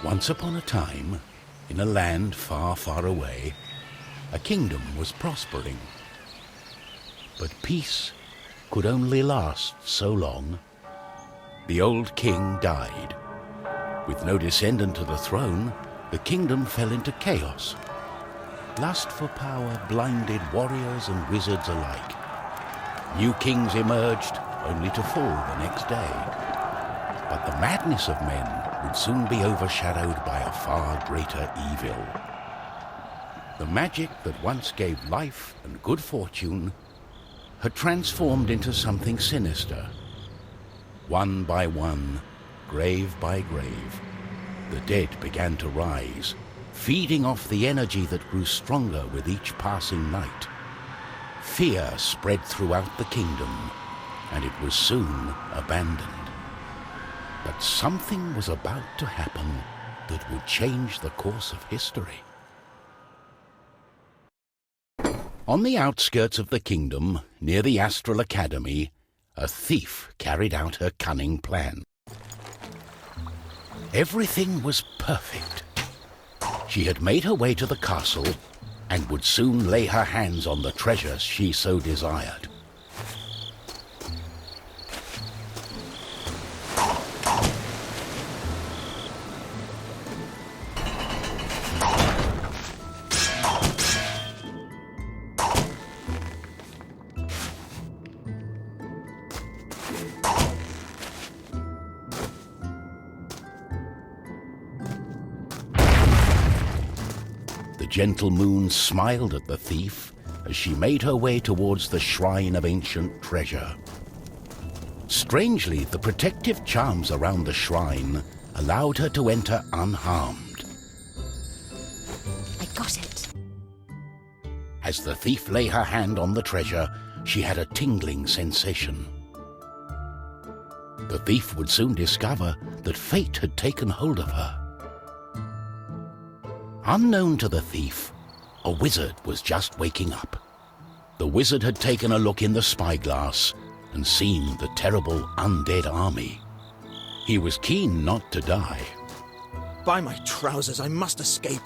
Once upon a time, in a land far, far away, a kingdom was prospering. But peace could only last so long. The old king died. With no descendant to the throne, the kingdom fell into chaos. Lust for power blinded warriors and wizards alike. New kings emerged, only to fall the next day. But the madness of men would soon be overshadowed by a far greater evil. The magic that once gave life and good fortune had transformed into something sinister. One by one, grave by grave, the dead began to rise, feeding off the energy that grew stronger with each passing night. Fear spread throughout the kingdom, and it was soon abandoned. But something was about to happen that would change the course of history. On the outskirts of the kingdom, near the Astral Academy, a thief carried out her cunning plan. Everything was perfect. She had made her way to the castle and would soon lay her hands on the treasures she so desired. The gentle moon smiled at the thief as she made her way towards the shrine of ancient treasure. Strangely, the protective charms around the shrine allowed her to enter unharmed. I got it. As the thief lay her hand on the treasure, she had a tingling sensation. The thief would soon discover that fate had taken hold of her. Unknown to the thief, a wizard was just waking up. The wizard had taken a look in the spyglass and seen the terrible undead army. He was keen not to die. By my trousers, I must escape.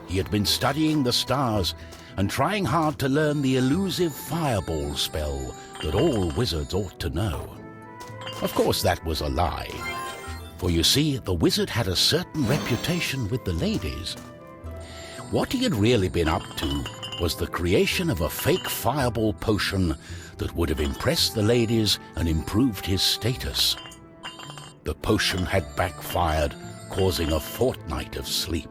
He had been studying the stars and trying hard to learn the elusive fireball spell that all wizards ought to know. Of course, that was a lie. For you see, the wizard had a certain reputation with the ladies. What he had really been up to was the creation of a fake fireball potion that would have impressed the ladies and improved his status. The potion had backfired, causing a fortnight of sleep.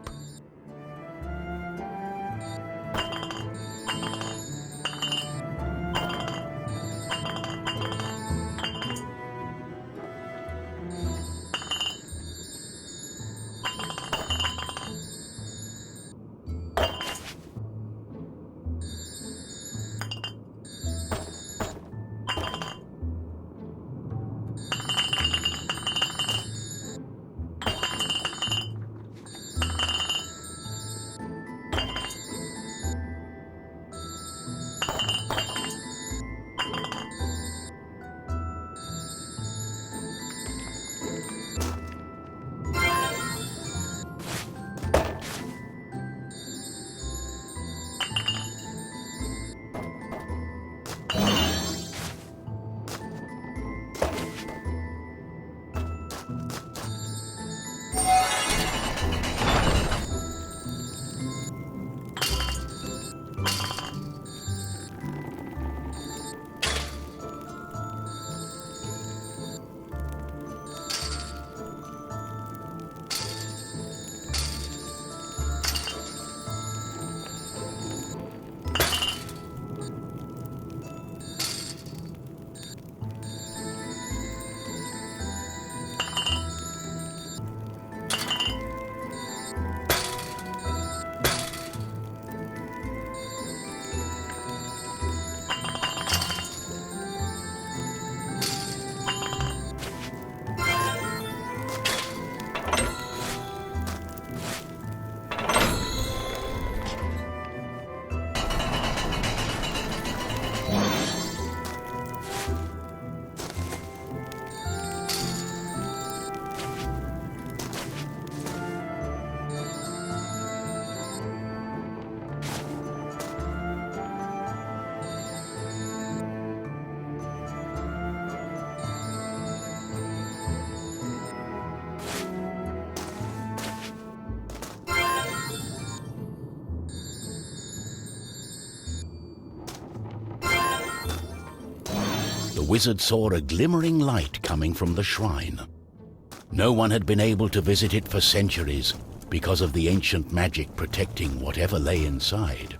wizard saw a glimmering light coming from the shrine. No one had been able to visit it for centuries because of the ancient magic protecting whatever lay inside.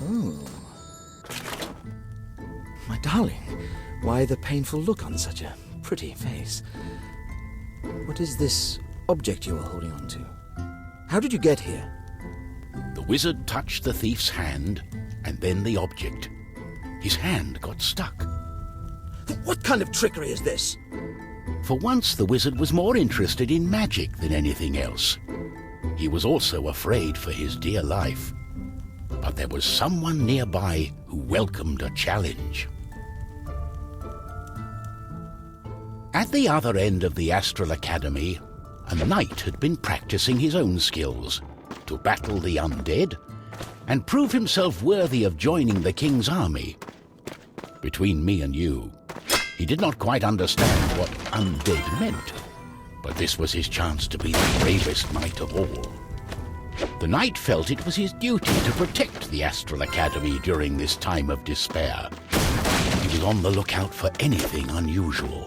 Oh. My darling, why the painful look on such a pretty face? What is this object you are holding on to? How did you get here? The wizard touched the thief's hand, and then the object. His hand got stuck. What kind of trickery is this? For once, the wizard was more interested in magic than anything else. He was also afraid for his dear life. But there was someone nearby who welcomed a challenge. At the other end of the Astral Academy, a knight had been practicing his own skills to battle the undead and prove himself worthy of joining the king's army. Between me and you, he did not quite understand what undead meant, but this was his chance to be the bravest knight of all. The knight felt it was his duty to protect the Astral Academy during this time of despair. He was on the lookout for anything unusual.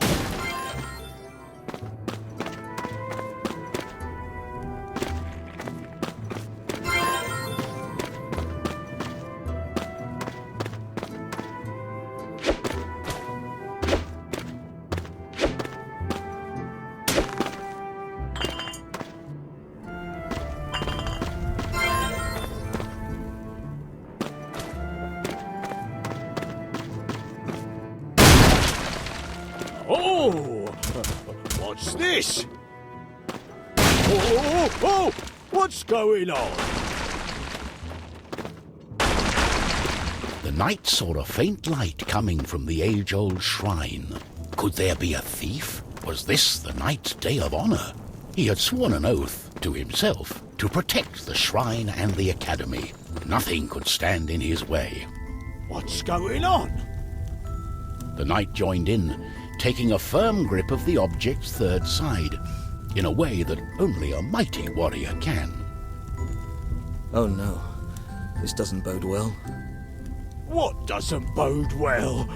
Oh! What's this? Oh! What's going on? The knight saw a faint light coming from the age-old shrine. Could there be a thief? Was this the knight's day of honor? He had sworn an oath to himself to protect the shrine and the academy. Nothing could stand in his way. What's going on? The knight joined in, taking a firm grip of the object's third side, in a way that only a mighty warrior can. Oh no, this doesn't bode well. What doesn't bode well?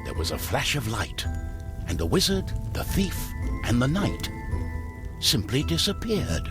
There was a flash of light, and the wizard, the thief, and the knight simply disappeared.